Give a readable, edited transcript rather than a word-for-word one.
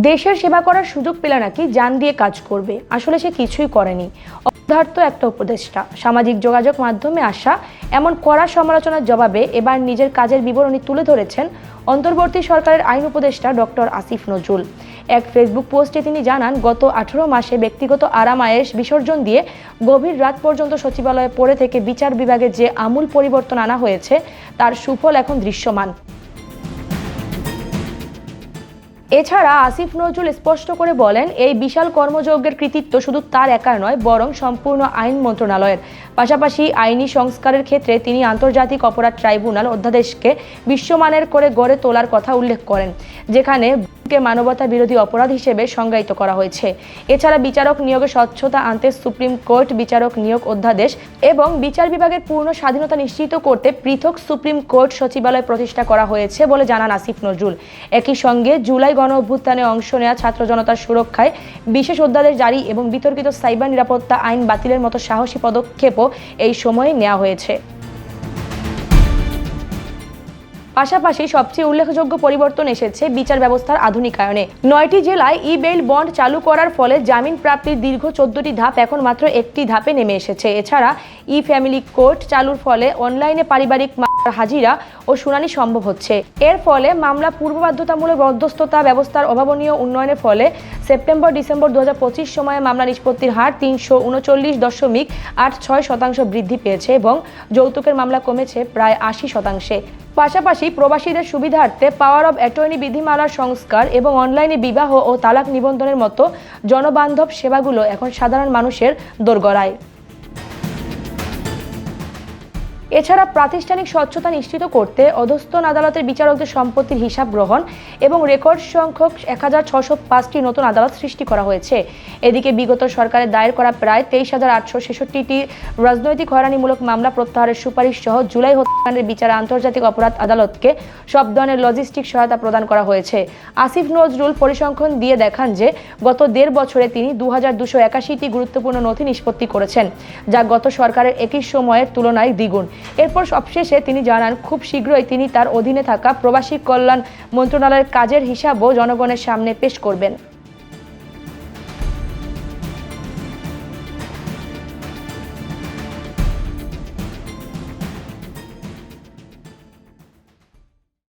দেশের সেবা করার সুযোগ পেলে নাকি জান দিয়ে কাজ করবে, আসলে সে কিছুই করেনি। অপদার্থ একটা উপদেষ্টা। সামাজিক যোগাযোগ মাধ্যমে আসা এমন কড়া সমালোচনার জবাবে এবার নিজের কাজের বিবরণী তুলে ধরেছেন অন্তর্বর্তী সরকারের আইন উপদেষ্টা ডক্টর আসিফ নজরুল। এক ফেসবুক পোস্টে তিনি জানান, গত 18 মাসে ব্যক্তিগত আরাম-আয়েশ বিসর্জন দিয়ে গভীর রাত পর্যন্ত সচিবালয়ে পড়ে থেকে বিচার বিভাগে যে আমূল পরিবর্তন আনা হয়েছে তার সুফল এখন দৃশ্যমান। এছাড়া আসিফ নজরুল স্পষ্ট করে বলেন, এই বিশাল কর্মযজ্ঞের কৃতিত্ব শুধু তার একার নয়, বরং সম্পূর্ণ আইন মন্ত্রণালয়ের। পাশাপাশি আইনি সংস্কারের ক্ষেত্রে তিনি আন্তর্জাতিক অপরাধ ট্রাইব্যুনাল অধ্যাদেশকে বিশ্বমানের করে গড়ে তোলার কথা উল্লেখ করেন, যেখানে মানবতা বিরোধী অপরাধ হিসেবে সংজ্ঞায়িত করা হয়েছে। এছাড়া বিচারক নিয়োগে স্বচ্ছতা আনতে সুপ্রিম কোর্ট বিচারক নিয়োগ অধ্যাদেশ এবং বিচার বিভাগের পূর্ণ স্বাধীনতা নিশ্চিত করতে পৃথক সুপ্রিম কোর্ট সচিবালয় প্রতিষ্ঠা করা হয়েছে বলে জানান আসিফ নজরুল। একই সঙ্গে জুলাই গণ অভ্যুত্থানে অংশ নেওয়া ছাত্র জনতার সুরক্ষায় বিশেষ অধ্যাদেশ জারি এবং বিতর্কিত সাইবার নিরাপত্তা আইন বাতিলের মতো সাহসী পদক্ষেপও এই সময়ে নেওয়া হয়েছে। পাশাপাশি সবচেয়ে উল্লেখযোগ্য পরিবর্তন এসেছে বিচার ব্যবস্থার আধুনিকায়নে। 9টি জেলায় ই-বেইল বন্ড চালু করার ফলে জামিন প্রাপ্তির দীর্ঘ 14টি ধাপ এখন মাত্র একটি ধাপে নেমে এসেছে। এছাড়া ই-ফ্যামিলি কোর্ট চালুর ফলে অনলাইনে পারিবারিক হাজিরা ও শুনানি সম্ভব হচ্ছে। এর ফলে মামলা পূর্ববাধ্যতামূলক মধ্যস্থতা ব্যবস্থার অভাবনীয় উন্নয়নের ফলে সেপ্টেম্বর-ডিসেম্বর 2025 সময়ে মামলা নিষ্পত্তির হার 339.86% বৃদ্ধি পেয়েছে এবং যৌতুকের মামলা কমেছে প্রায় 80%। পাশাপাশি প্রবাসীদের সুবিধার্থে পাওয়ার অব অ্যাটর্নি বিধিমালার সংস্কার এবং অনলাইনে বিবাহ ও তালাক নিবন্ধনের মতো জনবান্ধব সেবাগুলো এখন সাধারণ মানুষের দোরগোড়ায়। এছাড়া প্রাতিষ্ঠানিক স্বচ্ছতা নিশ্চিত করতে অধস্তন আদালতের বিচারকদের সম্পত্তির হিসাব গ্রহণ এবং রেকর্ড সংখ্যক 1605টি নতুন আদালত সৃষ্টি করা হয়েছে। এদিকে বিগত সরকারের দায়ের করা প্রায় 23,866টি রাজনৈতিক হয়রানিমূলক মামলা প্রত্যাহারের সুপারিশ সহ জুলাই হত্যাকাণ্ডের বিচারে আন্তর্জাতিক অপরাধ আদালতকে সব ধরনের লজিস্টিক সহায়তা প্রদান করা হয়েছে। আসিফ নজরুল পরিসংখ্যান দিয়ে দেখান যে গত 1.5 বছরে তিনি 2281টি গুরুত্বপূর্ণ নথি নিষ্পত্তি করেছেন, যা গত সরকারের একই সময়ের তুলনায় দ্বিগুণ। এরপর সবশেষে তিনি জানান, খুব শীঘ্রই তিনি তার অধীনে থাকা প্রবাসী কল্যাণ মন্ত্রণালয়ের কাজের হিসাবও জনগণের সামনে পেশ করবেন।